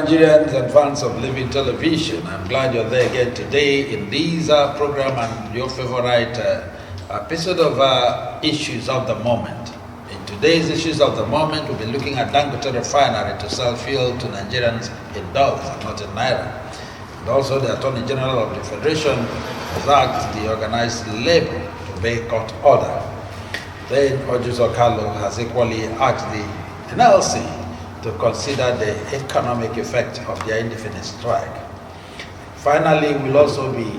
Nigerians and fans of Living Television, I'm glad you're there again today in this program and your favorite episode of Issues of the Moment. In today's Issues of the Moment, we'll be looking at Dangote refinery to sell fuel to Nigerians in dollars and not in naira. And also, the Attorney General of the Federation has asked the organized labor to boycott order. Then Ojus Okalo has equally asked the NLC to consider the economic effect of their indefinite strike. Finally, we'll also be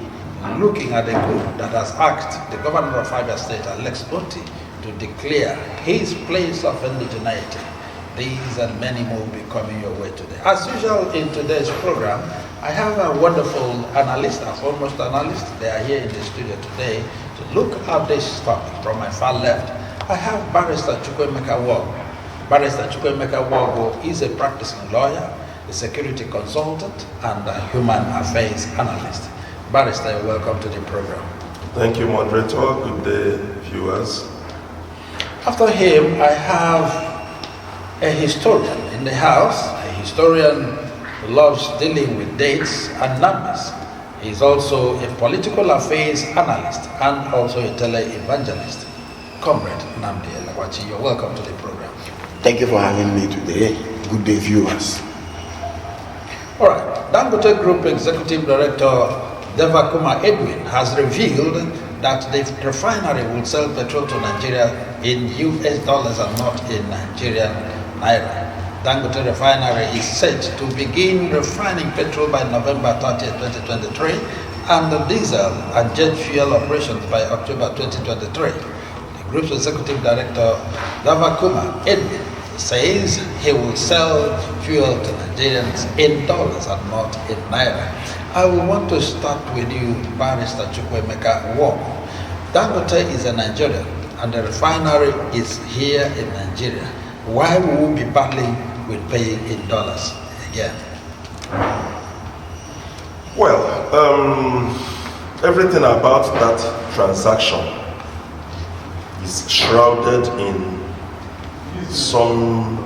looking at a group that has asked the governor of Abia State, Alex Oti, to declare his place of indigeneity. These and many more will be coming your way today. As usual in today's program, I have a wonderful analyst, a foremost analyst. They are here in the studio today to look at this topic. From my far left, I have Barrister Chukwuemeka Wogo. Barrister Chukwuemeka Wogo is a practicing lawyer, a security consultant, and a human affairs analyst. Barrister, welcome to the program. Thank you, moderator. Good day, viewers. After him, I have a historian in the house, a historian who loves dealing with dates and numbers. He's also a political affairs analyst and also a tele-evangelist. Comrade Nnamdi Elakwachi, you're welcome to the program. Thank you for having me today. Good day, viewers. All right. Dangote Group Executive Director Devakuma Edwin has revealed that the refinery will sell petrol to Nigeria in US dollars and not in Nigerian naira. Dangote Refinery is set to begin refining petrol by November 30, 2023 and the diesel and jet fuel operations by October 2023. The group's Executive Director Devakuma Edwin says he will sell fuel to Nigerians in dollars and not in naira. I will want to start with you, Barrister Chukwuemeka Wogo. Dangote is a Nigerian and the refinery is here in Nigeria. Why will we be battling with paying in dollars again? Well, everything about that transaction is shrouded in some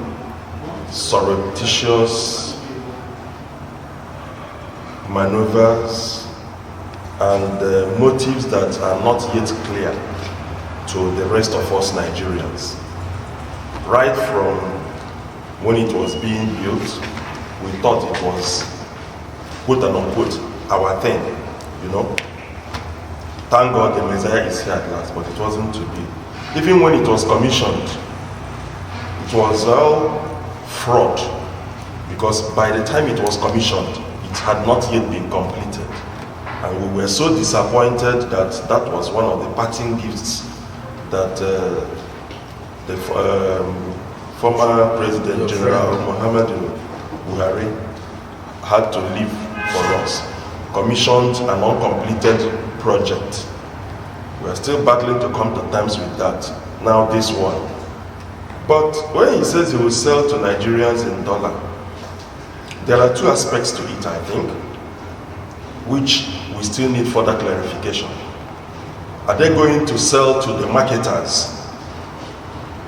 surreptitious maneuvers and motives that are not yet clear to the rest of us Nigerians. Right from when it was being built, we thought it was quote and unquote our thing, you know. Thank God the Messiah is here at last, but it wasn't to be. Even when it was commissioned, it was all fraud, because by the time it was commissioned, it had not yet been completed. And we were so disappointed that that was one of the parting gifts that the former President General Muhammadu Buhari had to leave for us. Commissioned an uncompleted project. We are still battling to come to terms with that. Now this one. But when he says he will sell to Nigerians in dollar, there are two aspects to it, I think, which we still need further clarification. Are they going to sell to the marketers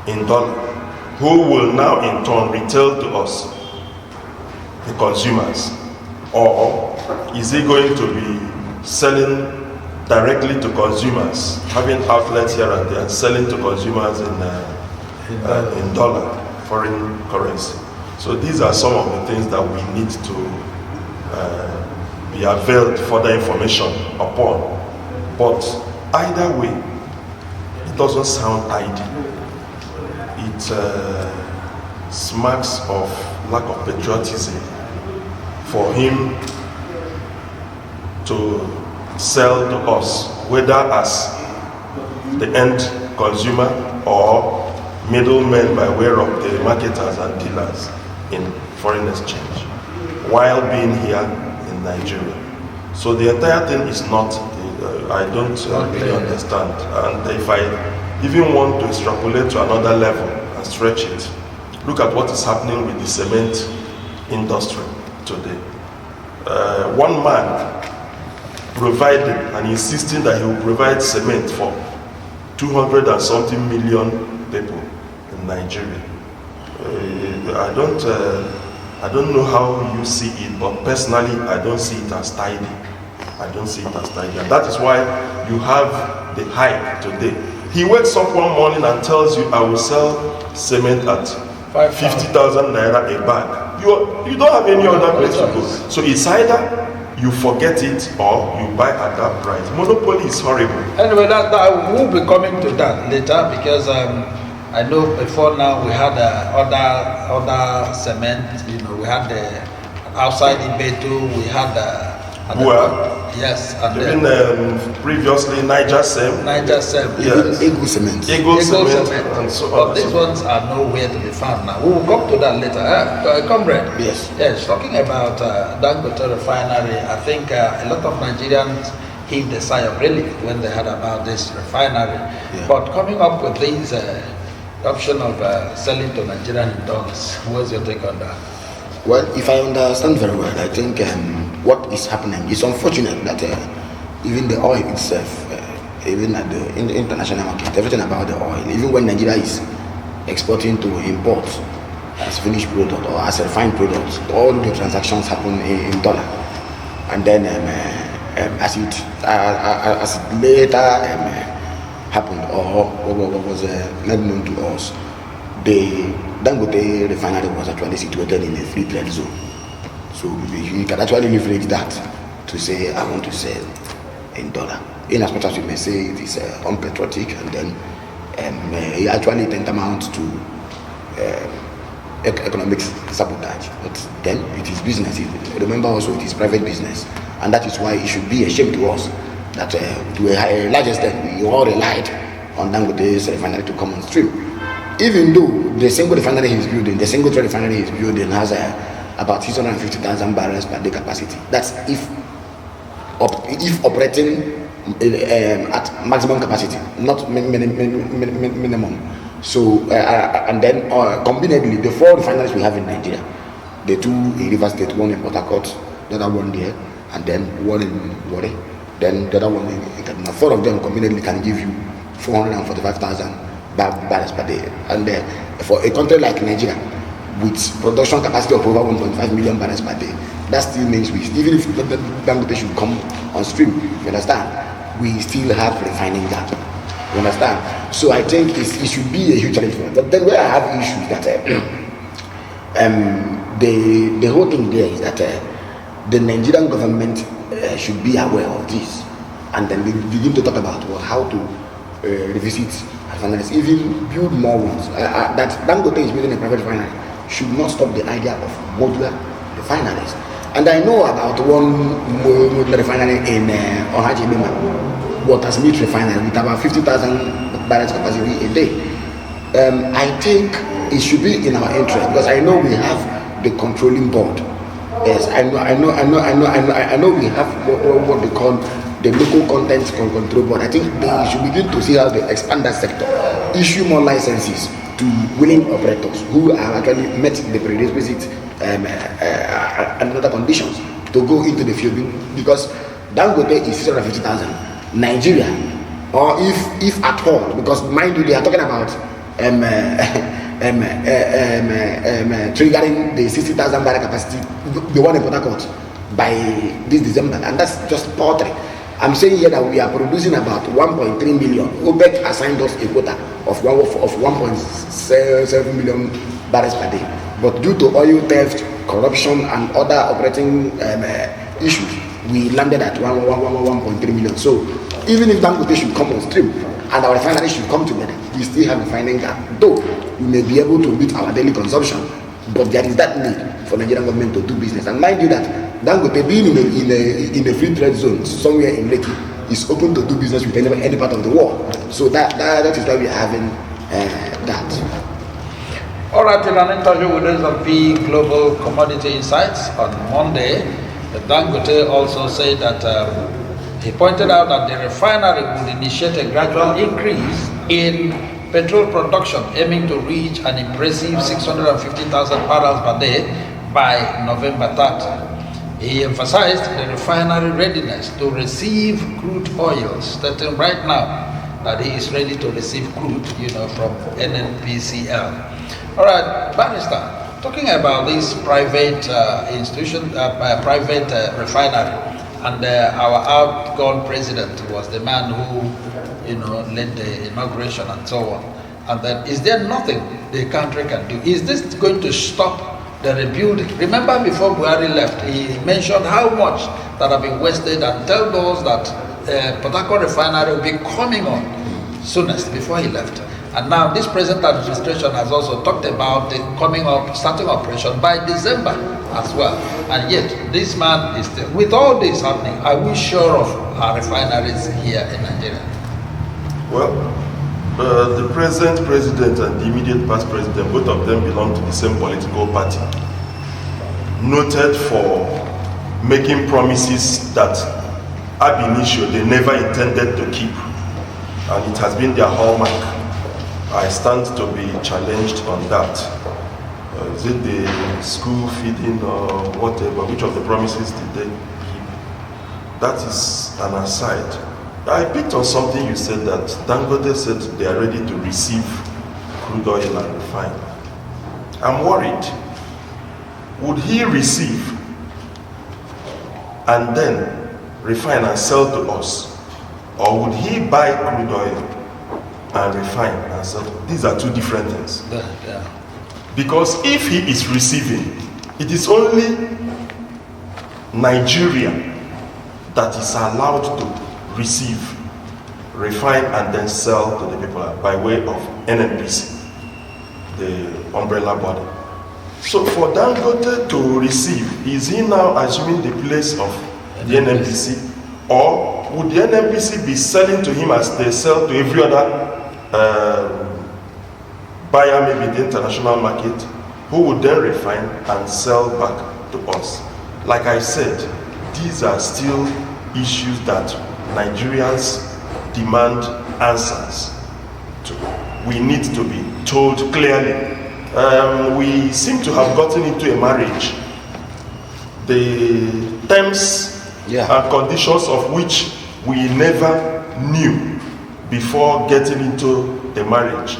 in dollar, who will now in turn retail to us, the consumers? Or is he going to be selling directly to consumers, having outlets here and there, selling to consumers in dollar, foreign currency? So these are some of the things that we need to be availed further information upon. But either way, it doesn't sound ideal. It smacks of lack of patriotism for him to sell to us, whether as the end consumer or middlemen by way of the marketers and dealers in foreign exchange, while being here in Nigeria. So the entire thing is not, I don't really understand. And if I even want to extrapolate to another level and stretch it, look at what is happening with the cement industry today. One man providing and insisting that he will provide cement for 200 and something million people in Nigeria. I don't know how you see it, but personally, I don't see it as tidy. I don't see it as tidy. And that is why you have the hype today. He wakes up one morning and tells you, I will sell cement at 50,000 naira a bag. You don't have any other place to go. So it's either you forget it or you buy at that price. Monopoly is horrible. Anyway, that we'll be coming to that later, because I know before now we had other cement. You know, we had the outside Ibeto, we had yes, and then previously Niger Cement. Yes. Eagle Cement. Eagle Cement, and so on. But these ones are nowhere to be found now. We will come to that later. Comrade. Yes. Talking about Dangote refinery, I think a lot of Nigerians heaved a sigh of relief when they heard about this refinery. Yeah. But coming up with this option of selling to Nigerian in dollars, what's your take on that? Well, if I understand very well, I think what is happening is unfortunate that even the oil itself, even at the international market, everything about the oil, even when Nigeria is exporting to import as finished product or as a refined product, all the transactions happen in dollar. And then as it later happened or what was not known to us, the Dangote refinery was actually situated in a free trade zone. So you can actually leverage that to say, I want to sell in dollar. In as much as you may say it is unpatriotic, and then it actually tantamount to economic sabotage. But then it is business. Remember also it is private business. And that is why it should be a shame to us that to a large extent we all relied on Dangote's refinery to come on stream. Even though the single refinery he's building, the single trade refinery he's building has about 650,000 barrels per day capacity. That's if operating at maximum capacity, not minimum. So and then combinedly, the 4 refineries we have in Nigeria, the 2 in Rivers State, 1 in Port Harcourt, the other 1 there, and then 1 in Warri, then the other 1 in Kaduna. 4 of them combinedly can give you 445,000 barrels per day. And for a country like Nigeria, with production capacity of over 1.5 million barrels per day, that still means even if Dangote should come on stream, you understand, we still have refining gap. You understand? So I think it should be a huge challenge for us. But then where I have issues that the whole thing there is that the Nigerian government should be aware of this, and then they begin to talk about how to revisit refineries, even build more ones. That Dangote is building a private refinery should not stop the idea of modular refineries. And I know about one modular refinery in Ohaji Bima, Watersmith refinery with about 50,000 barrels capacity a day. I think it should be in our interest, because I know we have the controlling board. Yes, I know we have what they call the local content control board. I think they should begin to see how they expand that sector, issue more licenses to willing operators who have actually met the prerequisite and other conditions to go into the field, because Dangote is 650,000. Nigeria, or if at all, because mind you, they are talking about triggering the 60,000 barrel capacity, the one in Port Harcourt, by this December, and that's just paltry. I'm saying here that we are producing about 1.3 million. OPEC assigned us a quota of 1.7 million barrels per day. But due to oil theft, corruption, and other operating issues, we landed at 1.3 million. So even if Dangote should come on stream and our refinery should come together, we still have a refining gap. Though we may be able to meet our daily consumption, but there is that need for Nigerian government to do business. And mind you that Dangote, being in a free trade zone somewhere in Lekki, is open to do business with any part of the world. So that is why we are having that. All right, in an interview with S&P Global Commodity Insights on Monday, Dangote also said that he pointed out that the refinery would initiate a gradual increase in petrol production, aiming to reach an impressive 650,000 barrels per day by November 30. He emphasized the refinery readiness to receive crude oil, stating right now that he is ready to receive crude, from NNPCL. All right, Barrister, talking about this private private refinery, and our outgone president was the man who, led the inauguration and so on. And then, is there nothing the country can do? Is this going to stop the rebuilding? Remember, before Buhari left, he mentioned how much that have been wasted, and tell those that Port Harcourt refinery will be coming on soonest before he left. And now this present administration has also talked about the starting operation by December as well. And yet, this man is still, with all this happening, are we sure of our refineries here in Nigeria? Well, the present president and the immediate past president, both of them belong to the same political party, noted for making promises that ab initio they never intended to keep, and it has been their hallmark. I stand to be challenged on that. Is it the school feeding or whatever? Which of the promises did they keep? That is an aside. I picked on something you said, that Dangote said they are ready to receive crude oil and refine. I'm worried. Would he receive and then refine and sell to us? Or would he buy crude oil and refine and sell? These are two different things. Yeah. Because if he is receiving, it is only Nigeria that is allowed to receive, refine, and then sell to the people by way of NNPC, the umbrella body. So for Dangote to receive, is he now assuming the place of the NNPC, or would the NNPC be selling to him as they sell to every other buyer, maybe the international market, who would then refine and sell back to us? Like I said, these are still issues that Nigerians demand answers to. We need to be told clearly. We seem to have gotten into a marriage, the terms and conditions of which we never knew before getting into the marriage.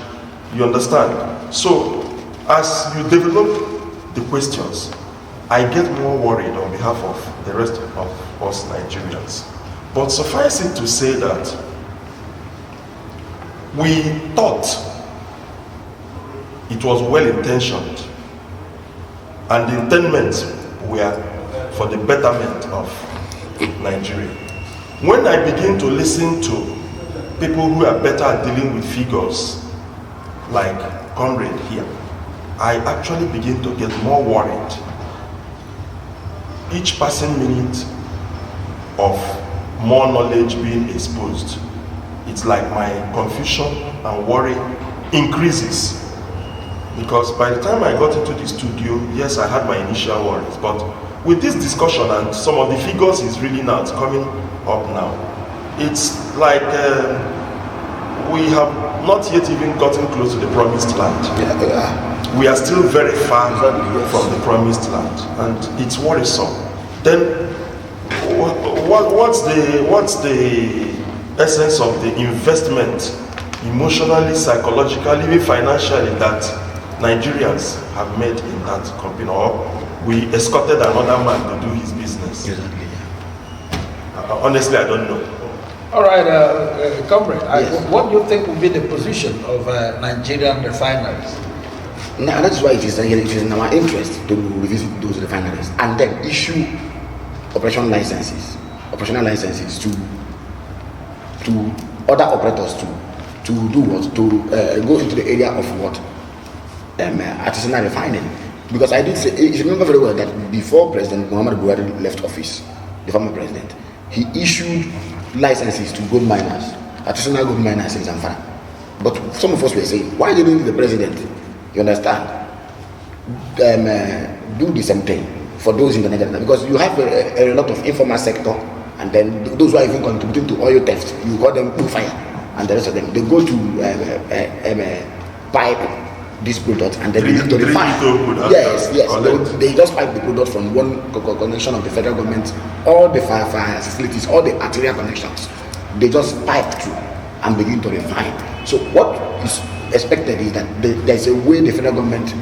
You understand? So, as you develop the questions, I get more worried on behalf of the rest of us Nigerians. But suffice it to say that we thought it was well intentioned, and the intendments were for the betterment of Nigeria. When I begin to listen to people who are better at dealing with figures, like Conrad here, I actually begin to get more worried. Each passing minute of more knowledge being exposed, it's like my confusion and worry increases. Because by the time I got into the studio, yes, I had my initial worries, but with this discussion and some of the figures is really now coming up now, it's like we have not yet even gotten close to the promised land. We are still very far from the promised land, and it's worrisome. Then what's the essence of the investment, emotionally, psychologically, even financially, that Nigerians have made in that company? Or we escorted another man to do his business? Exactly. Honestly, I don't know. All right, comrade, yes. What do you think will be the position of Nigerian refineries? Now, that's why it is in our interest to revisit those refineries and then issue operational licenses to other operators to do what? To go into the area of what? Artisanal refining. Because I did say, you remember very well that before President Muhammad Buhari left office, the former president, he issued licenses to gold miners, artisanal gold miners in Zamfara. But some of us were saying, why didn't the president, you understand, do the same thing for those in the Netherlands? Because you have a lot of informal sector, and then those who are even contributing to oil theft, you call them fire, and the rest of them, they go to pipe these products and then begin to refine. Yes. They just pipe the product from one connection of the federal government, all the fire facilities, all the arterial connections. They just pipe through and begin to refine. So what is expected is that there's a way the federal government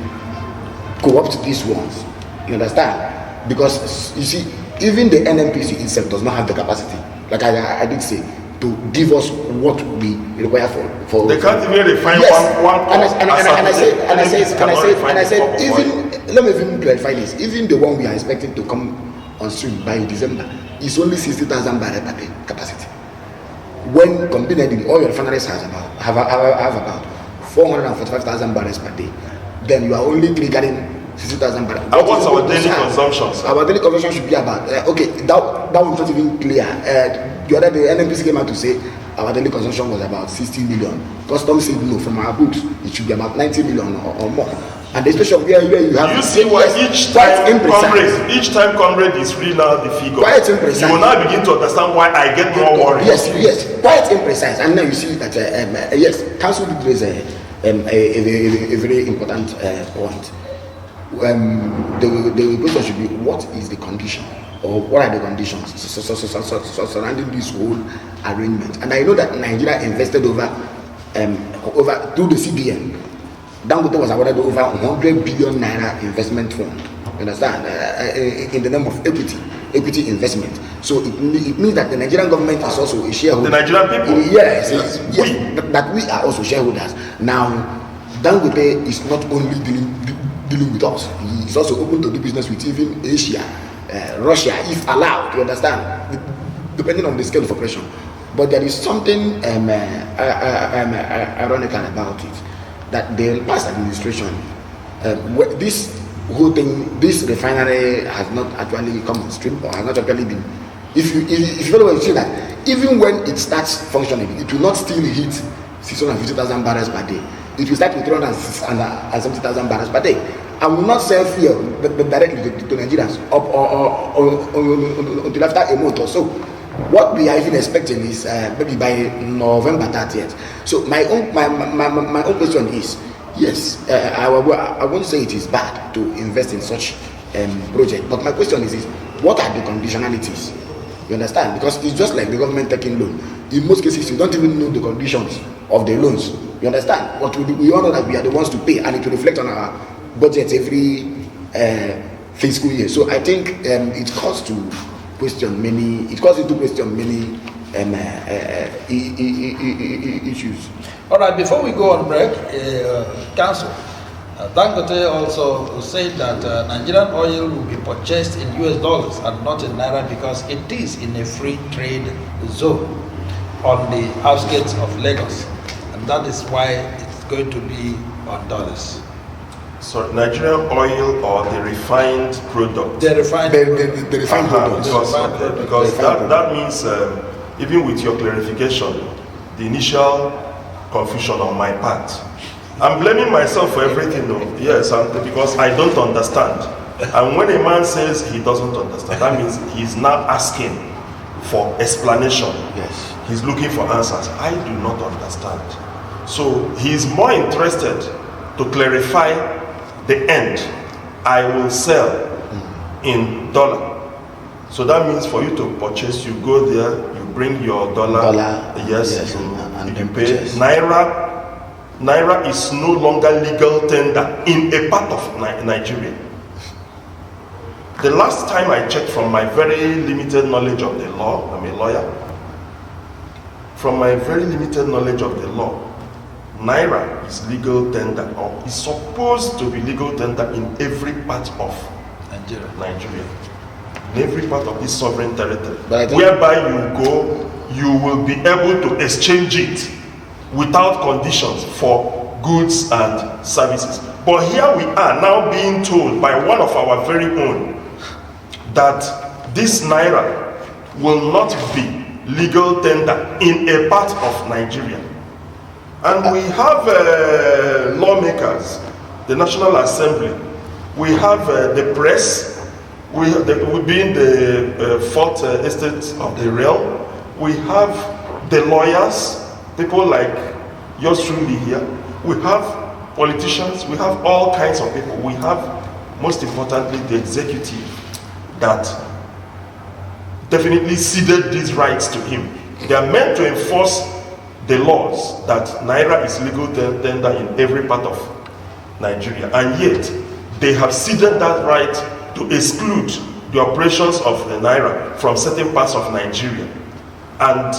co-opt these ones. You understand? Because you see, even the NNPC itself does not have the capacity, like I did say, to give us what we require for they can't even refine one and I said even, let me even clarify this, even the one we are expecting to come on stream by December is only 60,000 barrels per day capacity, when combined all your refineries have about 445,000 barrels per day. Then you are only triggering 60,000 barrels. And what's our daily consumption, sir? Our daily consumption should be about okay, that was not even clear. The other day NNPC came out to say our daily consumption was about 60 million. Customs said no, from our books it should be about 90 million or more. And especially where you have, you see why each time comrade is read out the figure. Quite imprecise. You will now begin to understand why I get more worried. Yes, quite imprecise. And now you see that yes, council did raise a very important point. The question should be, what is the condition, or what are the conditions surrounding this whole arrangement? And I know that Nigeria invested over through the CBN. Dangote was awarded over 100 billion naira investment fund. You understand? In the name of equity investment. So it means that the Nigerian government is also a shareholder. The Nigerian people. Yes. That we are also shareholders. Now, Dangote is not only dealing with us. He is also open to do business with even Asia, Russia, if allowed. You understand? Depending on the scale of operation. But there is something ironical about it, that the past administration, this whole thing, this refinery has not actually come on stream, or has not actually been. If you follow what you see, that even when it starts functioning, it will not still hit 650,000 barrels per day. It will start with 370,000 barrels per day. I will not sell fuel directly to Nigerians up or until after a month or so. What we are even expecting is maybe by November 30th. So my own question is, yes, I won't say it is bad to invest in such project, but my question is what are the conditionalities? You understand? Because it's just like the government taking loan. In most cases, you don't even know the conditions of the loans. You understand? But we all know that we are the ones to pay, and it will reflect on our budget every fiscal year. So I think it calls into question many issues. All right, before we go on break, Council, Dangote also said that Nigerian oil will be purchased in US dollars and not in Naira because it is in a free trade zone on the outskirts of Lagos, and that is why it's going to be on dollars. So Nigerian oil or the refined product? The refined product. Because that means, even with your clarification, the initial confusion on my part, I'm blaming myself for everything though. Yes, because I don't understand. And when a man says he doesn't understand, that means he's now asking for explanation. Yes. He's looking for answers. I do not understand. So he's more interested to clarify the end. I will sell in dollar. So that means for you to purchase, you go there, you bring your dollar. Yes, and you pay. Naira is no longer legal tender in a part of Nigeria. The last time I checked, from my very limited knowledge of the law, I'm a lawyer, from my very limited knowledge of the law, Naira is legal tender, or is supposed to be legal tender in every part of Nigeria. In every part of this sovereign territory. Whereby you go, you will be able to exchange it without conditions for goods and services. But here we are now being told by one of our very own that this Naira will not be legal tender in a part of Nigeria. And we have lawmakers, the National Assembly, we have the press, we be in the fourth estate of the realm, we have the lawyers, people like yours truly here, we have politicians, we have all kinds of people, we have, most importantly, the executive that definitely ceded these rights to him. They are meant to enforce the laws that Naira is legal tender in every part of Nigeria, and yet they have ceded that right to exclude the operations of the Naira from certain parts of Nigeria. And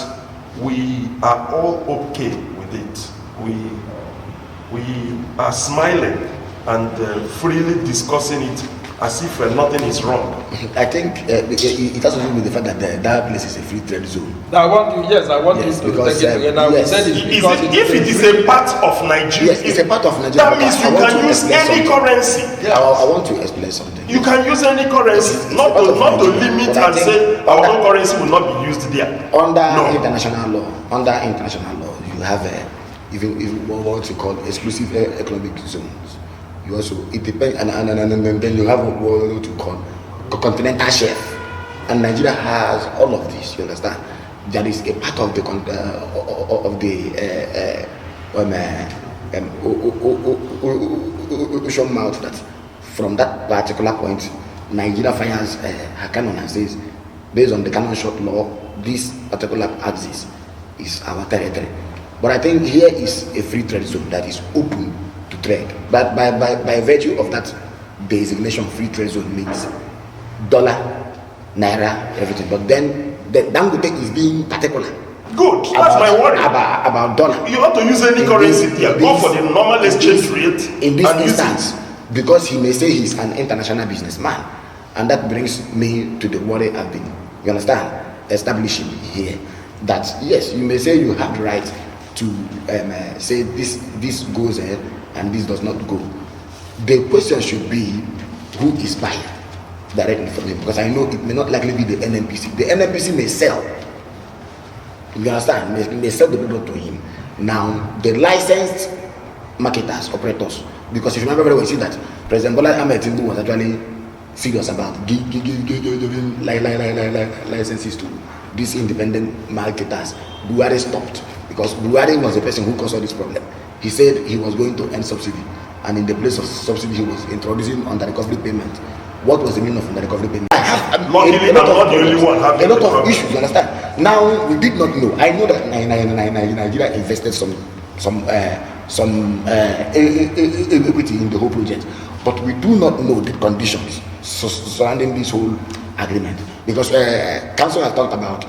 we are all okay with it. We are smiling and freely discussing it as if nothing is wrong. I think it has to do with the fact that that place is a free trade zone. Now, I want you to because, take it together. yes. We said it's because If it is a part of Nigeria, yes, it's a part of Nigeria. that means you can use any currency. Yeah. I want to explain something. You can use any currency, not to limit and say our own currency will not be used there. Under international law, you have even what you call exclusive economic zones. You also, it depends, and then you have what you call continental shelf, and Nigeria has all of this. You understand? There is a part of the ocean mouth that, from that particular point, Nigeria fires her cannon and says, based on the cannon shot law, this particular axis is our territory. But I think here is a free trade zone that is open to trade. But by virtue of that designation, free trade zone means dollar, naira, everything. But then the Dangote is being particular. Good, that's my worry. About dollar. You want to use any currency there, go for the normal exchange rate. In this instance, because he may say he's an international businessman, and that brings me to the worry I've been, you understand, establishing here. That yes, you may say you have the right to say this goes ahead and this does not go. The question should be, who is buying directly from him? Because I know it may not likely be the NNPC. The NNPC may sell. You understand? May sell the product to him. Now, the licensed marketers, operators, because if you remember very well, you see that President Bola Ahmed Tinubu was actually serious about giving licenses to these independent marketers. Buhari stopped because Buhari was the person who caused all this problem. He said he was going to end subsidy, and in the place of subsidy, he was introducing under recovery payment. What was the meaning of under recovery payment? Luckily, I'm not the only one having a lot of issues. You understand? Now we did not know. I know that Nigeria invested some equity in the whole project, but we do not know the conditions surrounding this whole agreement, because council has talked about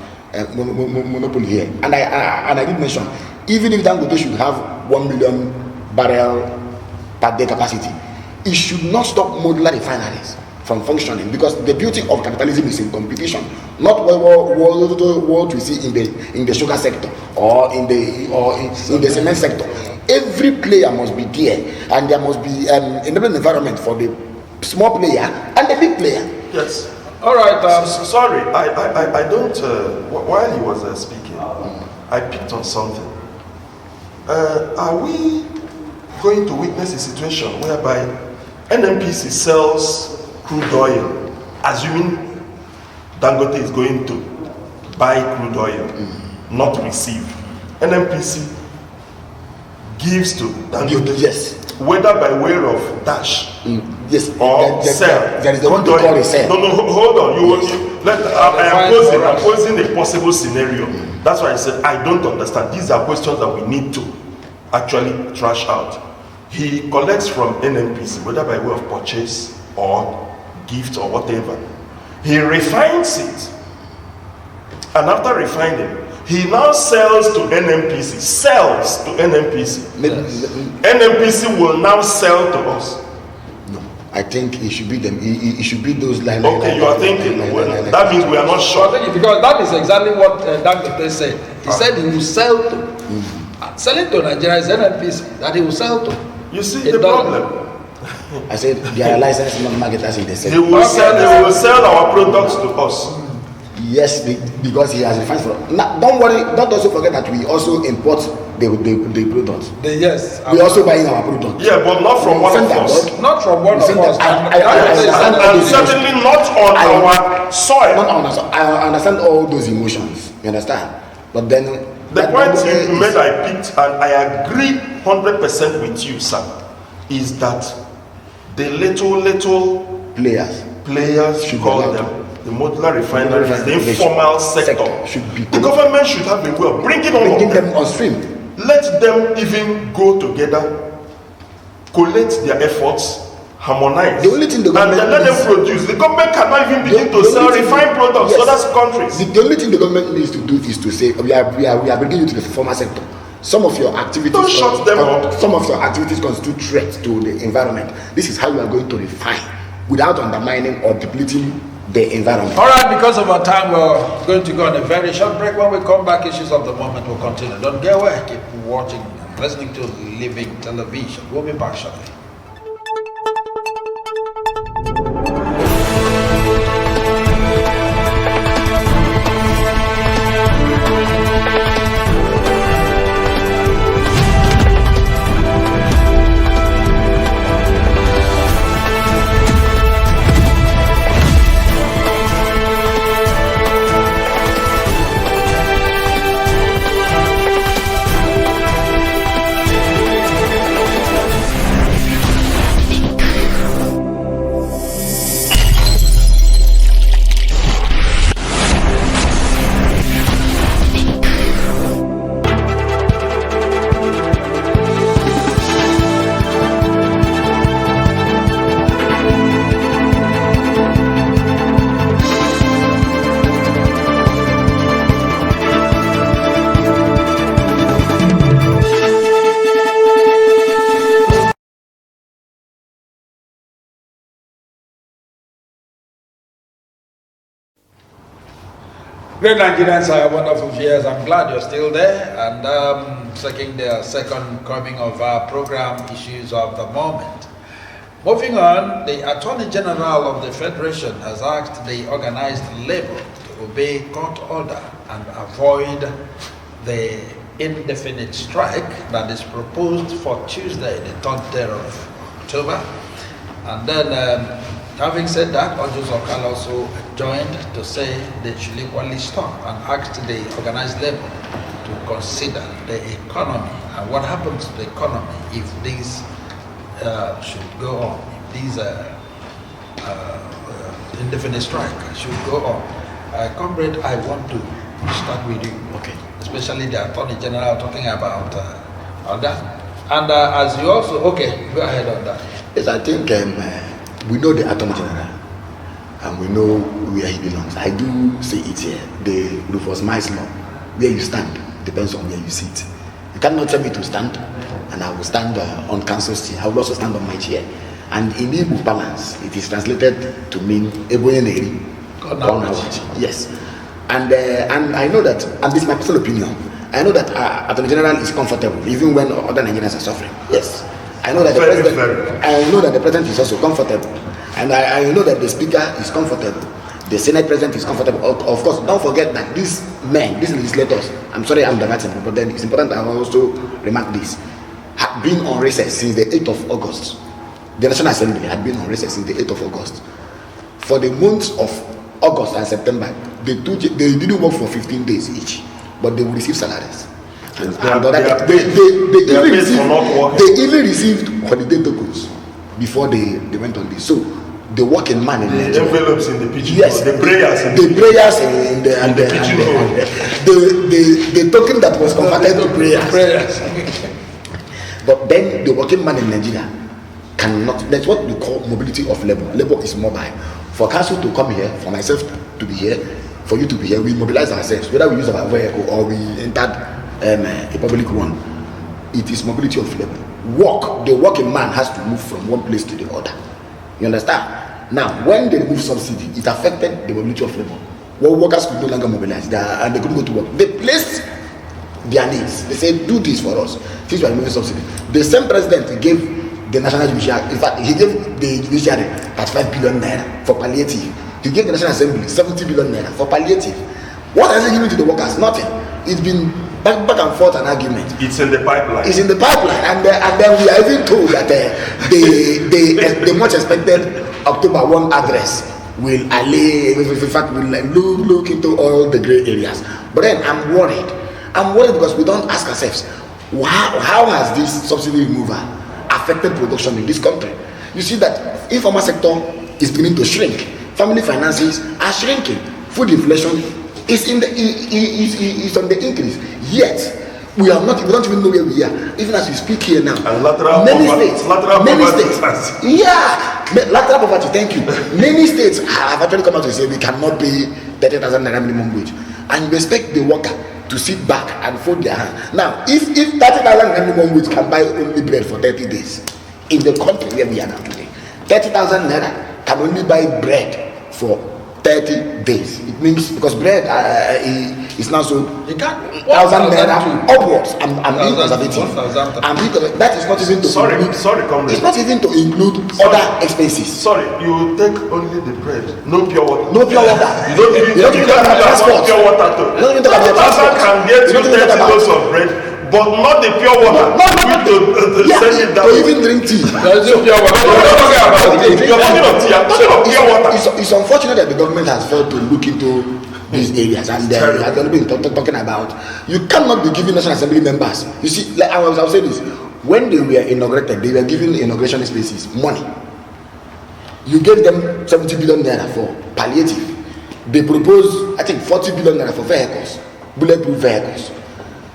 monopoly here, and I did mention, even if Dangote should have 1 million barrel per day capacity, it should not stop modular refineries from functioning, because the beauty of capitalism is in competition, not what we see in the sugar sector or in the cement sector. Every player must be there, and there must be an environment for the small player and the big player. Yes. All right. Sorry, I don't. While he was speaking, I picked on something. Are we going to witness a situation whereby NNPC sells crude oil, assuming Dangote is going to buy crude oil, not receive? NNPC gives to Dangote, yes, whether by way of dash, yes, or sell. There is the one to call a sell. No, hold on. I'm posing a possible scenario. That's why I said I don't understand. These are questions that we need to actually trash out. He collects from NNPC, whether by way of purchase or gift or whatever. He refines it, and after refining, he now sells to NNPC. NNPC will now sell to us. No, I think it should be them. It should be those like. Okay, you are thinking. That means we are not sure. Because that is exactly what Dangote said. He said he will sell to. Selling to Nigeria is NNPC that he will sell to. You see the problem. I said there are licensed marketers in the sector. They will sell our products to us. Yes, because he has refined for. Now, don't worry. Don't also forget that we also import the products. We also buy in our products. Yeah, but not from one of us. Not from one of us. And certainly not on our soil. Not on our soil. I understand all those emotions. You understand? But then the point you made, I picked, and I agree 100% with you, sir, is that the little players should call them the modular refineries, the informal sector. The government should have a way of bringing them on stream. Let them even go together, collect their efforts, harmonize. The only thing the government and let them produce. The government cannot even begin to sell refined products to other countries. The only thing the government needs to do is to say we are bringing you to the formal sector. Some of your activities don't shut them up. Some of your activities constitute threats to the environment. This is how you are going to refine without undermining or depleting the environment. All right, because of our time, we're going to go on a very short break. When we come back, issues of the moment will continue. Don't get away. Keep watching and listening to Living Television. We'll be back shortly. Great Nigerians, wonderful viewers. I'm glad you're still there and taking the second coming of our program, Issues of the Moment. Moving on, the Attorney General of the Federation has asked the organized labor to obey court order and avoid the indefinite strike that is proposed for Tuesday, the 3rd day of October. And then, having said that, Ojus Okala also joined to say they should equally stop and asked the organized labor to consider the economy and what happens to the economy if these should go on, if these indefinite strike should go on. Comrade, I want to start with you. Okay. Especially the Attorney General talking about on that. And as you also, okay, go ahead on that. Yes, I think we know the Attorney General and we know where he belongs. I do say it here, the Rufus Mice law, where you stand depends on where you sit. You cannot tell me to stand and I will stand on council's chair. I will also stand on my chair. And in Igbo balance, it is translated to mean Ebonyeneri. Yes. And I know that, and this is my personal opinion, I know that Attorney General is comfortable even when other Nigerians are suffering. Yes. I know that the president is also comfortable. And I know that the speaker is comfortable. The Senate president is comfortable. Of course, don't forget that these men, these legislators, I'm sorry I'm diverting, but then it's important I also remark this, have been on recess since the 8th of August. The National Assembly had been on recess since the 8th of August. For the months of August and September, they didn't work for 15 days each, but they will receive salaries. They even received holiday tokens before they went on this. So the working man in the envelopes in the pigeon, yes, the prayers in the token that was converted to prayers. But then the working man in Nigeria cannot. That's what we call mobility of labor. Labor is mobile. For council to come here, for myself to be here, for you to be here, we mobilize ourselves, whether we use our vehicle or we entered a public one. It is mobility of labor. The working man has to move from one place to the other. You understand? Now, when they remove subsidy, it affected the mobility of labor. Well, workers could no longer mobilize and they couldn't go to work. They placed their needs. They said, do this for us. Since we are removing subsidy. The same president gave the National Judiciary, in fact, he gave the Judiciary 35 billion naira for palliative. He gave the National Assembly 70 billion naira for palliative. What has he given to the workers? Nothing. It's been back and forth an argument. It's in the pipeline. It's in the pipeline, and then we are even told that the much expected October 1 address will allay, in fact, will look into all the gray areas. But then I'm worried. Because we don't ask ourselves, how has this subsidy removal affected production in this country? You see that informal sector is beginning to shrink. Family finances are shrinking. Food inflation is on the increase. Yet, We don't even know where we are. Even as we speak here now. And lateral lateral poverty. Yeah, lateral poverty. Thank you. Many states have actually come out to say we cannot pay 30,000 naira minimum wage, and you expect the worker to sit back and fold their hand. Now, if 30,000 minimum wage can buy only bread for 30 days in the country where we are now today, 30,000 naira can only buy bread for 30 days. It means because bread is now sold 1,000 naira upwards. I'm being conservative. That is not even to comrade. It's not even to include other expenses. Sorry, you take only the bread, no pure water. No pure water. You don't even talk about transport. Pure water too. You don't even talk about transport. Can get you 30 loaves of bread, but not the pure water. To send it down. To even drink tea. There's no pure water. You're talking about tea. You're talking of tea. I'm talking of pure water. It's unfortunate that the government has failed to look into these areas, and they have only been talking about. You cannot be giving National Assembly members. You see, like I'll say this: when they were inaugurated, they were giving inauguration spaces money. You gave them 70 billion naira for palliative. They proposed, I think, 40 billion naira for vehicles, bulletproof vehicles.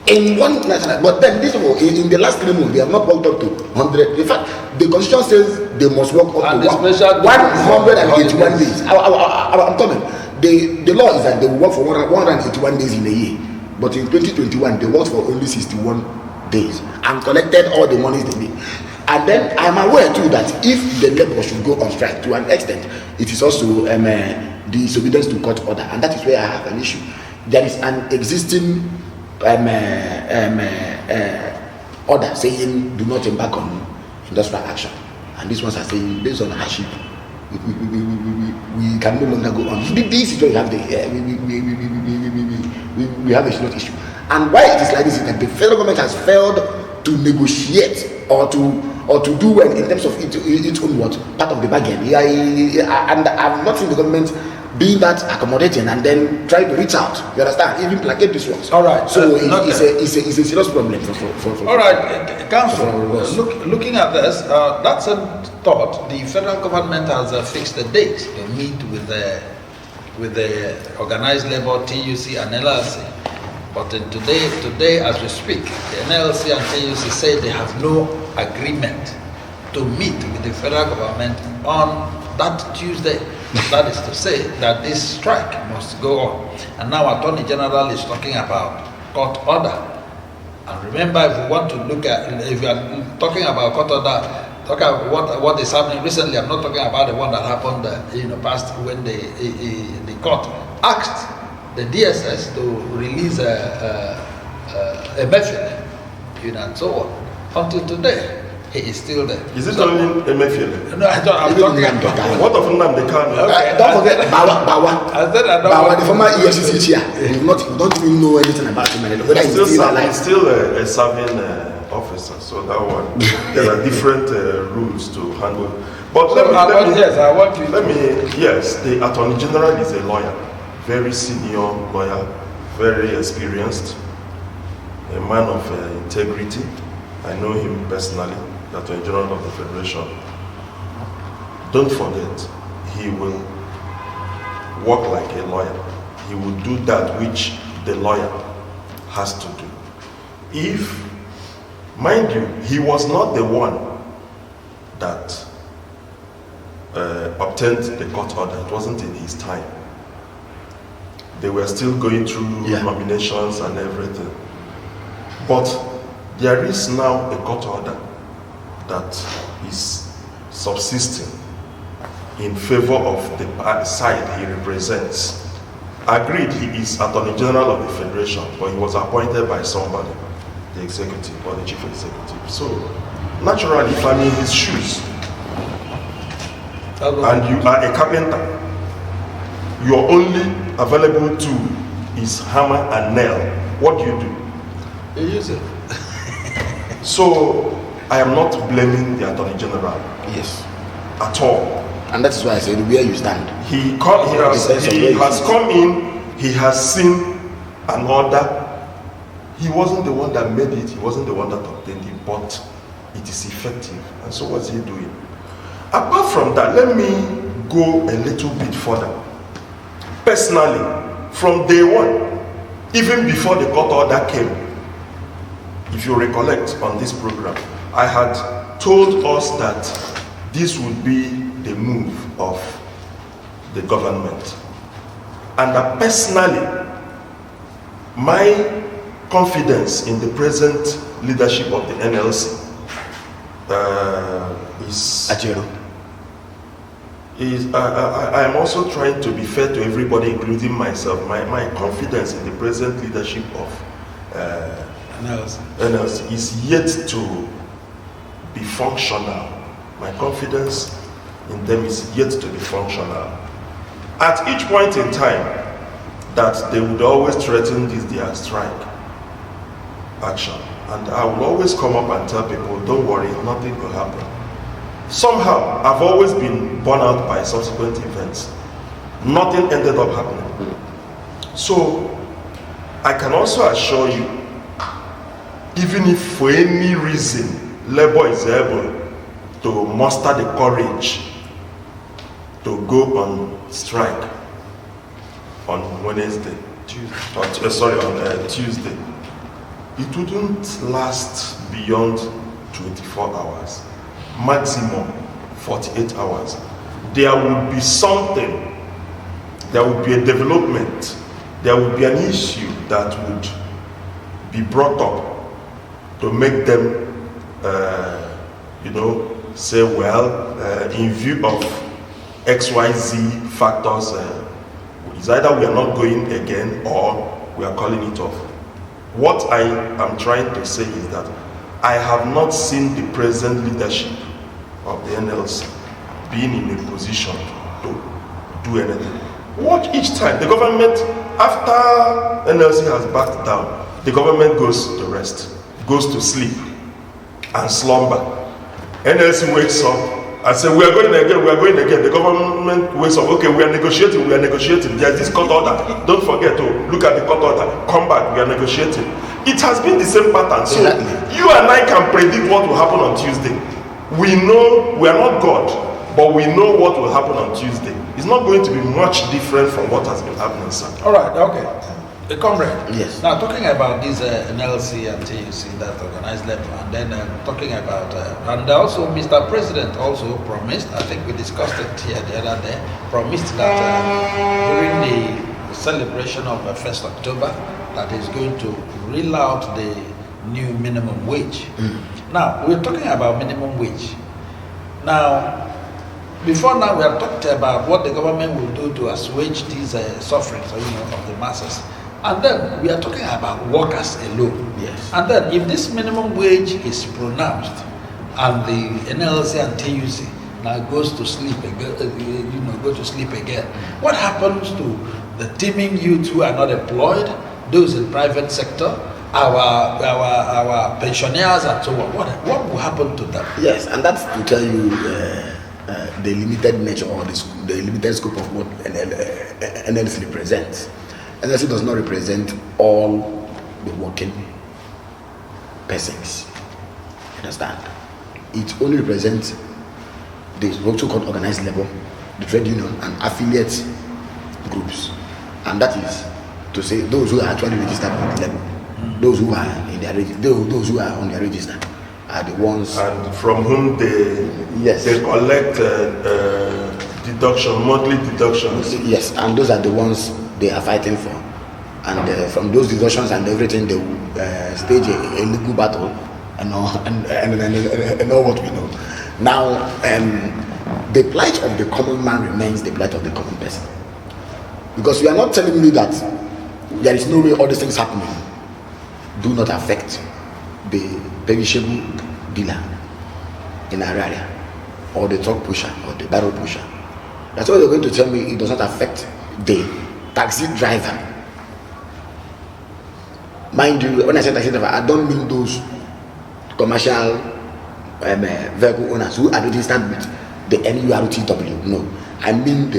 In one national, but then this in the last 3 months, they have not worked up to 100. In fact, the constitution says they must work up to 181 days. I'm coming. The law is that they will work for 181 days in a year, but in 2021 they worked for only 61 days and collected all the monies they made. And then I'm aware too that if the labor should go on strike to an extent, it is also disobedience to court order, and that is where I have an issue. There is an existing order saying do not embark on industrial action, and these ones are saying based on hardship we can no longer go on. This is where we have we have a serious issue. And why it is like this is that the federal government has failed to negotiate or to do well in terms of its own part of the bargain. And I've not seen the government being that accommodating and then try to reach out. You understand? Even placate this ones. All right. So it's a serious problem for all right, Council. Looking at this, that's a thought. The federal government has fixed a date to meet with the organized labor, TUC and LLC. But today as we speak, the NLC and TUC say they have no agreement to meet with the federal government on that Tuesday. That is to say that this strike must go on. And now Attorney General is talking about court order. And remember, if we want to look at, if you are talking about court order, talk about what is happening recently. I'm not talking about the one that happened past when the court asked the DSS to release a Emefiele, and so on. Until today, he is still there. Is it only Emefiele? No, I don't. I'm talking about what of Nnamdi Kanu? Okay. Don't forget Bawa. I said I don't. Bawa, the former EFCC chair. We don't even know anything about him. Whether he's still alive. He's still a serving officer, so that one there are different rules to handle. But yes, the Attorney General is a lawyer, very senior lawyer, very experienced, a man of integrity. I know him personally, the Attorney General of the Federation. Don't forget, he will work like a lawyer. He will do that which the lawyer has to do. If, mind you, he was not the one that obtained the court order. It wasn't in his time. They were still going through nominations and everything. But there is now a court order that is subsisting in favor of the side he represents. Agreed, he is Attorney General of the Federation, but he was appointed by somebody, the executive or the chief executive. So, naturally, if I'm in his shoes, and you are a carpenter, your only available tool is hammer and nail. What do? You use it. So, I am not blaming the Attorney General. Yes. At all. And that is why I said where you stand. He has come in, he has seen an order. He wasn't the one that made it, he wasn't the one that obtained it, but it is effective. And so what's he doing? Apart from that, let me go a little bit further. Personally, from day one, even before the court order came, if you recollect on this program, I had told us that this would be the move of the government. And that personally, my confidence in the present leadership of the NLC I am also trying to be fair to everybody, including myself. My confidence in the present leadership of NLC is yet to be functional. My confidence in them is yet to be functional. At each point in time, that they would always threaten this their strike action. And I will always come up and tell people, don't worry, nothing will happen. Somehow, I've always been borne out by subsequent events. Nothing ended up happening. So, I can also assure you, even if for any reason, Labour is able to muster the courage to go on strike on Wednesday, on Tuesday, it wouldn't last beyond 24 hours, maximum 48 hours. There will be something, there will be a development, there will be an issue that would be brought up to make them, say, well, in view of XYZ factors, it's either we are not going again or we are calling it off. What I am trying to say is that I have not seen the present leadership of the NLC being in a position to do anything. Watch each time. The government, after NLC has backed down, the government goes to rest, goes to sleep and slumber. NLC wakes up and says, we are going again. The government wakes up, okay, we are negotiating. There's this court order. Don't forget to look at the court order. Come back, we are negotiating. It has been the same pattern. So you and I can predict what will happen on Tuesday. We know, we are not God, but we know what will happen on Tuesday. It's not going to be much different from what has been happening, sir. All right, okay. The comrade. Yes. Now, talking about this NLC and TUC, that organized level, and then talking about, and also Mr. President also promised, I think we discussed it here the other day, promised that during the celebration of 1st October, that is going to reel out the new minimum wage. Now, we're talking about minimum wage. Now, before now, we have talked about what the government will do to assuage these sufferings, of the masses. And then we are talking about workers alone. Yes. And then if this minimum wage is pronounced and the NLC and TUC now goes to sleep again, go to sleep again, what happens to the teeming youth who are not employed, those in private sector, our pensioners and so on? What will happen to them? Yes, and that's to tell you the limited nature or the limited scope of what NLC represents. NLC does not represent all the working persons. Understand? It only represents the so-called organized labor, the trade union, and affiliate groups. And that is to say those who are actually registered with the labor, those who are in their those who are on their register are the ones, and from whom they collect deduction, monthly deductions. Yes, and those are the ones they are fighting for, and from those deductions and everything, they will stage a legal battle, and all what we know. Now, the plight of the common man remains the plight of the common person, because you are not telling me that there is no way all these things happening do not affect the perishable dealer in our area, or the truck pusher, or the barrel pusher. That's why you're going to tell me it does not affect the taxi driver. Mind you, when I say taxi driver, I don't mean those commercial vehicle owners who are registered with the NURTW. No, I mean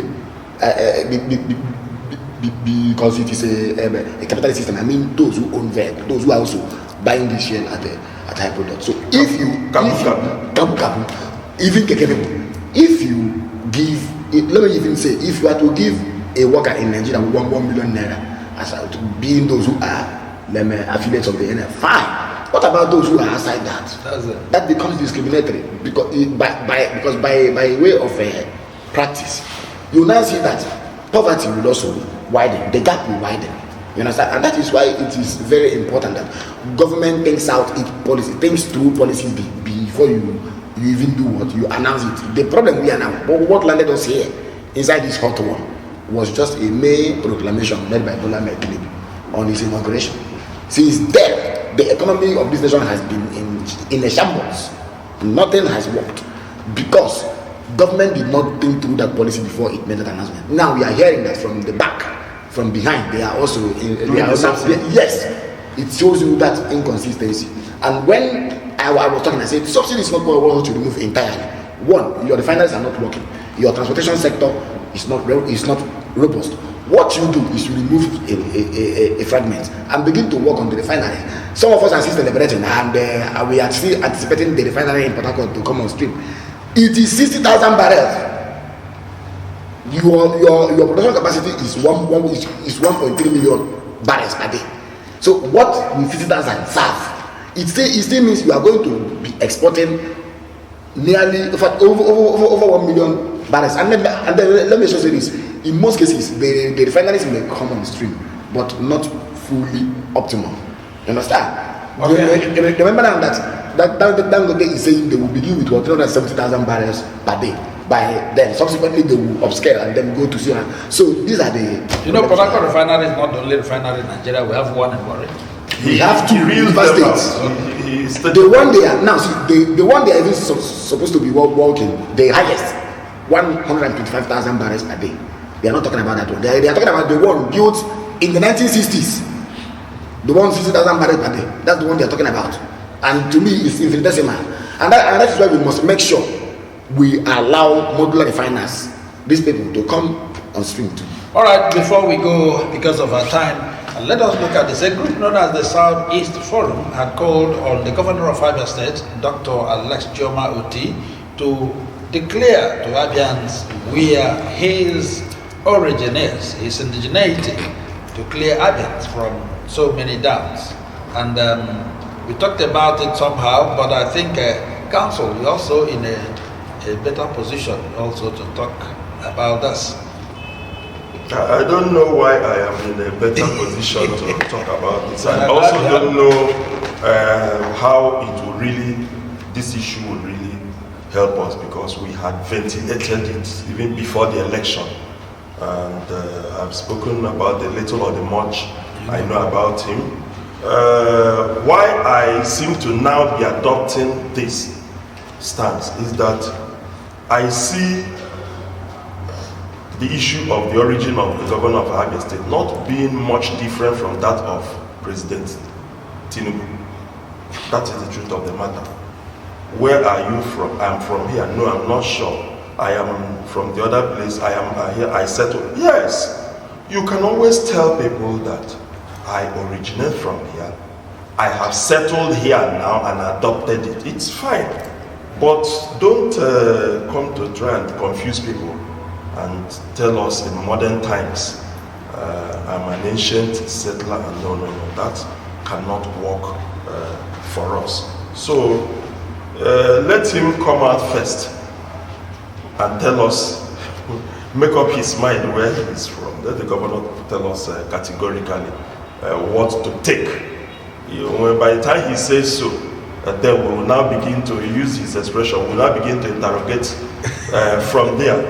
because it is a capitalist system. I mean those who own vehicle, those who are also buying this share at high product. So if you give, let me even say, if you are to give a worker in Nigeria 1 million naira as being those who are affiliates of the NF, fine. What about those who are outside that? That's it. That becomes discriminatory because by way of practice, you now see that poverty will also widen, the gap will widen. You understand? And that is why it is very important that government thinks out its policy, thinks through policies before you even do what you announce it. The problem we are now, what landed us here inside this hot one was just a May proclamation made by Bola Ahmed Tinubu on his inauguration. Since then, the economy of this nation has been in a shambles. Nothing has worked because government did not think through that policy before it made that announcement. Now we are hearing that from the back, from behind, they are also yes. It shows you that inconsistency. And when I was talking, I said subsidy is not what we want to remove entirely. One, your refineries are not working. Your transportation sector is not robust. What you do is you remove a fragment and begin to work on the refinery. Some of us are still celebrating, and we are still anticipating the refinery in Port Harcourt to come on stream. It is 60,000 barrels. Your production capacity is 1.3 million barrels per day. So what will 60,000 serve? It still means you are going to be exporting nearly, in fact, over 1 million barrels. And then let me just say this: in most cases, the refineries may come on stream, but not fully optimal. You understand? Okay. Remember now that Dangote is saying they will begin with 370,000 barrels per day. By then, subsequently, they will upscale and then go to zero. So these are the. You know, Port Harcourt refinery is not the only refinery in Nigeria. We have one in Warri. We have two real states. The one they are now, see, the one they are even supposed to be working, the highest, 125,000 barrels per day. They are not talking about that one. They are talking about the one built in the 1960s. The one 60,000 barrels per day. That's the one they are talking about. And to me, it's infinitesimal. And that is why we must make sure we allow modular refiners, these people, to come on stream too. All right, before we go, because of our time, let us look at this. A group known as the Southeast Forum had called on the governor of Abia State, Dr. Alex Joma Uti, to declare to Abians where his origin is, his indigeneity, to clear Abians from so many doubts. And we talked about it somehow, but I think council is also in a better position also to talk about this. I don't know why I am in a better position to talk about this. I also don't know how it will really, this issue will really help us, because we had ventilated it even before the election. And I've spoken about the little or the much I know about him. Why I seem to now be adopting this stance is that I see the issue of the origin of the governor of Abia State not being much different from that of President Tinubu. That is the truth of the matter. Where are you from? I'm from here. No, I'm not sure. I am from the other place. I am here. I settled. Yes, you can always tell people that I originate from here. I have settled here now and adopted it. It's fine. But don't come to try and confuse people and tell us in modern times I'm an ancient settler, and no, that cannot work for us. So let him come out first and tell us, make up his mind where he is from. Let the governor tell us categorically what to take. By the time he says so, then we will now begin to use his expression. We will now begin to interrogate from there.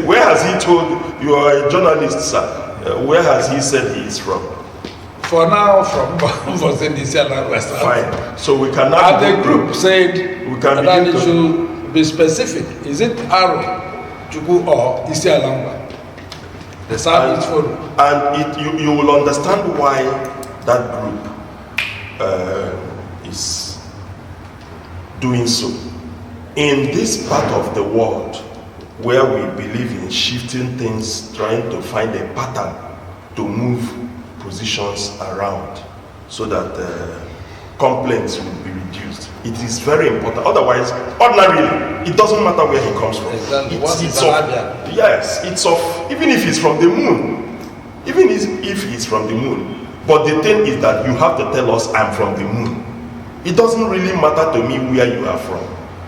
Where has he told you are a journalist, sir? Where has he said he is from? For now, from West. Fine. So we cannot. And the group said we can that it should be specific. Is it Aro, Chuku, or Isialamba? The Southeast Forum. And you will understand why that group is doing so. In this part of the world where we believe in shifting things, trying to find a pattern to move positions around so that complaints will be reduced, it is very important. Otherwise, ordinarily, it doesn't matter where he comes from. Exactly. It's of, even if he's from the moon, even if he's from the moon. But the thing is that you have to tell us I'm from the moon. it doesn't really matter to me where you are from.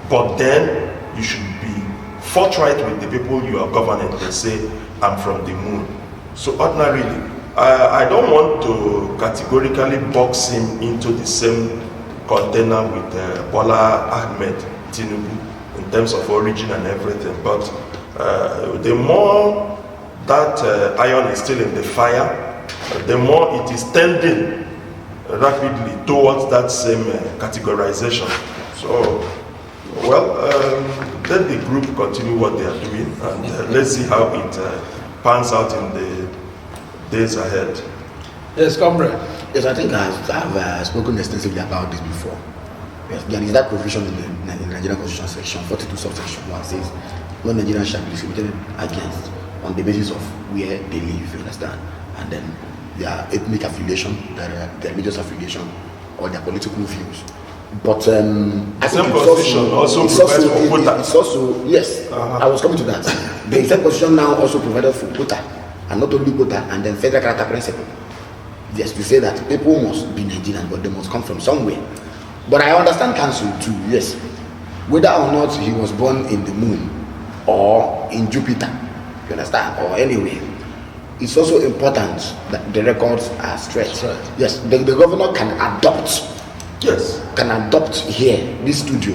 But then you should be forthright with the people you are governing and say, I'm from the moon. So ordinarily, I don't want to categorically box him into the same container with Bola Ahmed Tinubu in terms of origin and everything. But the more that iron is still in the fire, the more it is tending rapidly towards that same categorization. So, well, let the group continue what they are doing, and let's see how it pans out in the days ahead. Yes, comrade. Yes, I think I've spoken extensively about this before. Yes, there is that provision in the Nigerian Constitution section 42 subsection 1 says no Nigerian shall be discriminated against on the basis of where they live, you understand, and then their ethnic affiliation, their religious affiliation, or their political views. But I think it's also yes. I was coming to that. The same constitution now also provided for quota, and not only quota, and then federal character principle. Yes, to say that people must be Nigerian, but they must come from somewhere. But I understand council too. Yes, whether or not he was born in the moon or in Jupiter, you understand, or anywhere, it's also important that the records are straight. Right. Yes, the governor can adopt. Yes, can adopt here this studio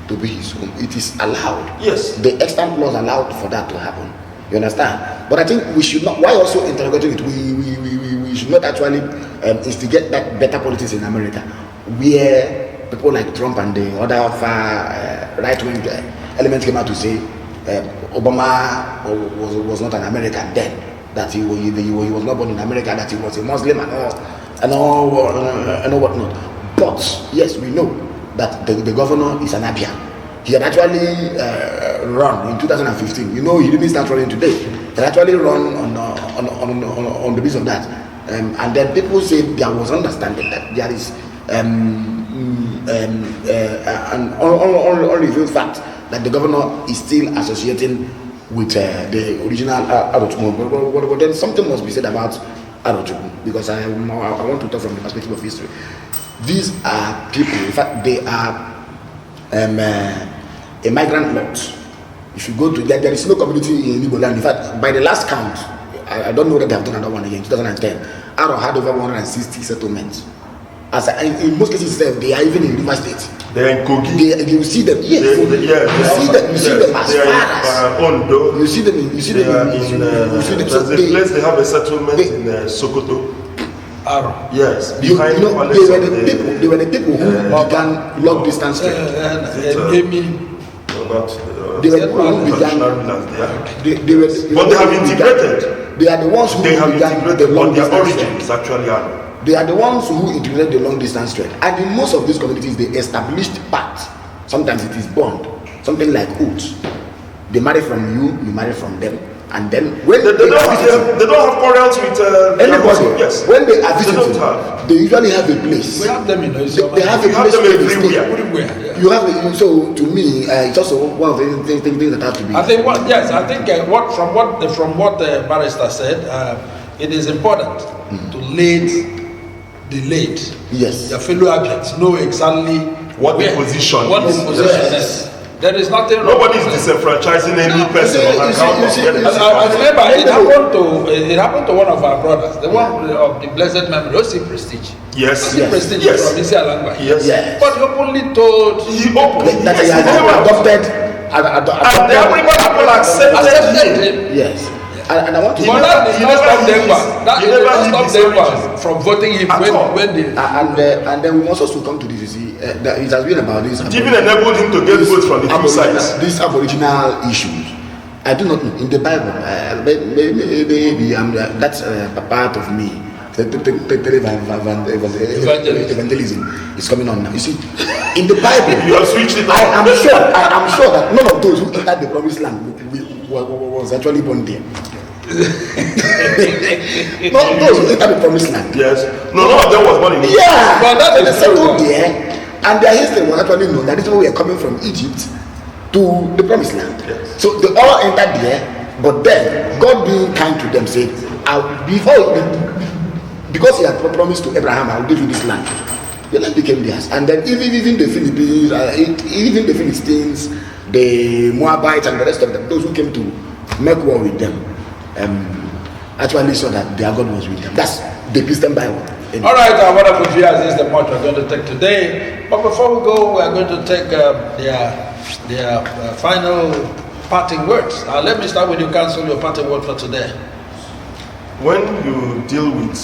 to be his home. It is allowed. Yes, the extant laws allowed for that to happen. You understand? But I think we should not. Why also interrogating it? We should not actually instigate that better politics in America, where people like Trump and the other far right-wing elements came out to say Obama was not an American then, that he was not born in America, that he was a Muslim and all whatnot. But yes, we know that the governor is an Abian. He had actually run in 2015. You know, he didn't start running today. He had actually run on the basis of that. And then people say there was understanding that there is an unrevealed fact that the governor is still associating with the original Arochukwu. But then something must be said about Arochukwu, because I want to talk from the perspective of history. These are people, in fact, they are a migrant lot. If you go to there is no community in Igbo land. In fact, by the last count, I don't know that they have done another one again, 2010, Aro had over 160 settlements. As in most cases, they are even in River State. They are in Kogi. You see them, yes. You see them as far as Ondo. You see them in there's a place they have a settlement in Sokoto. Yes, they were the people who began long distance trade. They were the people who began. But they have integrated. They are the ones who began the long distance trade. Origin is actually they are the ones who integrated the long distance trade. And in most of these communities, they established pact. Sometimes it is bond, something like oath. They marry from you, you marry from them. And then when they don't have quarrels with anybody. Yes. When they are visiting, they usually have a place. We have them in they have a place everywhere. Yeah. You have so to me, it's also one of the things that have to be. I think from what the barrister said, it is important to delete. Yes. Your fellow Abians know exactly what the position is. There is nothing wrong. Nobody is disenfranchising any person on account of I remember it happened to one of our brothers, the one of the blessed memory, O.C. Prestige. Yes. Prestige from Isi Alangwa. Yes. But he openly told that he has adopted and everybody people accepted him. Yes. And I want to. He never stopped them from voting him when they. And then we must also come to this. You see, that it has been about this. Even enabled him to get votes from the two sides. These aboriginal issues. I do not know in the Bible. Maybe that's part of me. Evangelism is coming on now. You see, in the Bible, you have switched it. I am sure that none of those who entered the promised land was actually born there. Not those who entered the promised land. Yes. No, none of them was born in Egypt. Yeah, but that is settled there, and their history was actually known that these people were coming from Egypt to the promised land. Yes. So they all entered there, but then God being kind to them said, because he had promised to Abraham, I will give you this land. The land became theirs. And then even the Philippines, even the Philistines, the Moabites and the rest of them, those who came to make war with them, actually saw that their God was with them. That's the Christian Bible. All right, our wonderful viewers, this is the much we're going to take today. But before we go, we're going to take their final parting words. Let me start with you, Council, your parting word for today. When you deal with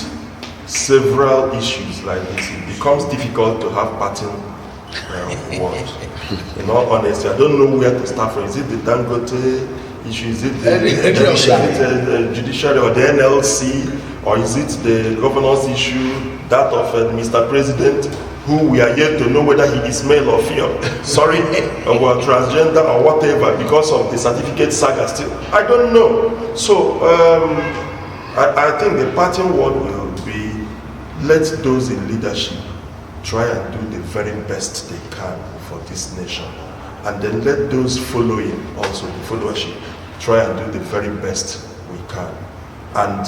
several issues like this, it becomes difficult to have parting words. In all honesty, I don't know where to start from. Is it the Dangote issue? Is it the judiciary or the NLC? Or is it the governor's issue, that of Mr. President, who we are yet to know whether he is male or female, or transgender or whatever, because of the certificate saga still? I don't know. So I think the parting word will be, let those in leadership try and do the very best they can for this nation. And then let those following, also the followership, try and do the very best we can. And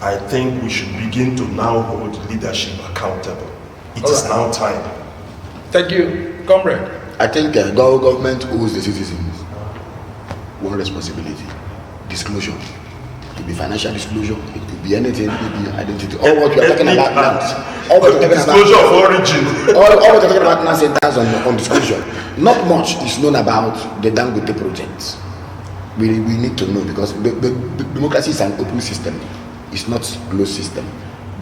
I think we should begin to now hold leadership accountable. It is now time. Thank you, comrade. I think government owes the citizens one responsibility: disclosure. It could be financial disclosure, it could be anything, it could be identity. All what we are talking about now. All what we're talking disclosure of origin. All what we're talking about now centers on disclosure. Not much is known about the Dangote project. We need to know, because the democracy is an open system. It's not closed system.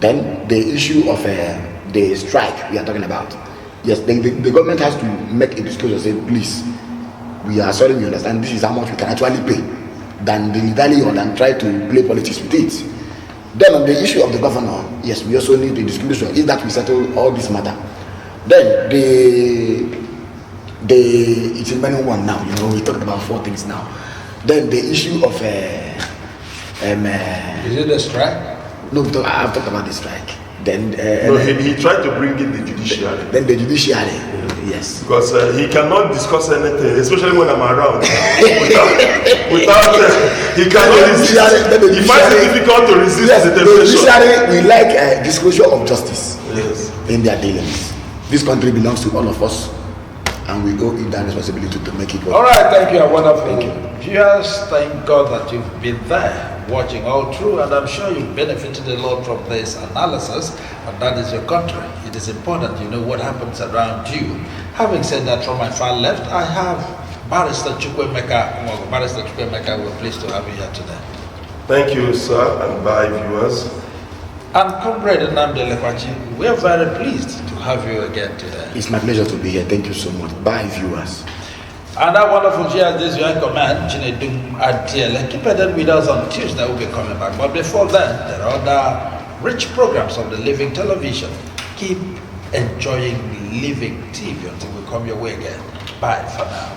Then the issue of the strike we are talking about. Yes, the government has to make a disclosure, say, please, we are sorry, we understand this is how much we can actually pay, than the value or than try to play politics with it. Then on the issue of the governor, yes, we also need the disclosure, is that we settle all this matter. Then it's in many one now, we talked about 4 things now. Then the issue of is it a strike? No, I've talked about the strike. Then he tried to bring in the judiciary. Then the judiciary, yes. Because he cannot discuss anything, especially when I'm around. He cannot resist. He finds it difficult to resist the temptation. The judiciary, we like disclosure of justice in their dealings. This country belongs to all of us, and we owe it that responsibility to make it work. All right, thank you, wonderful viewers. Thank God that you've been there watching all through, and I'm sure you've benefited a lot from this analysis, and that is your country. It is important you know what happens around you. Having said that, from my far left, I have Barrister Chukwemeka. Well, Barrister Chukwemeka, we're pleased to have you here today. Thank you, sir, and bye, viewers. And Comrade Nnamdi Lekwachi, we are very pleased to have you again today. It's my pleasure to be here. Thank you so much. Bye, viewers. And that wonderful viewers, this is your command, Chinedum Adiele. Keep it with us on Tuesday, we'll be coming back. But before then, there are other rich programs of the Living Television. Keep enjoying Living TV until we come your way again. Bye for now.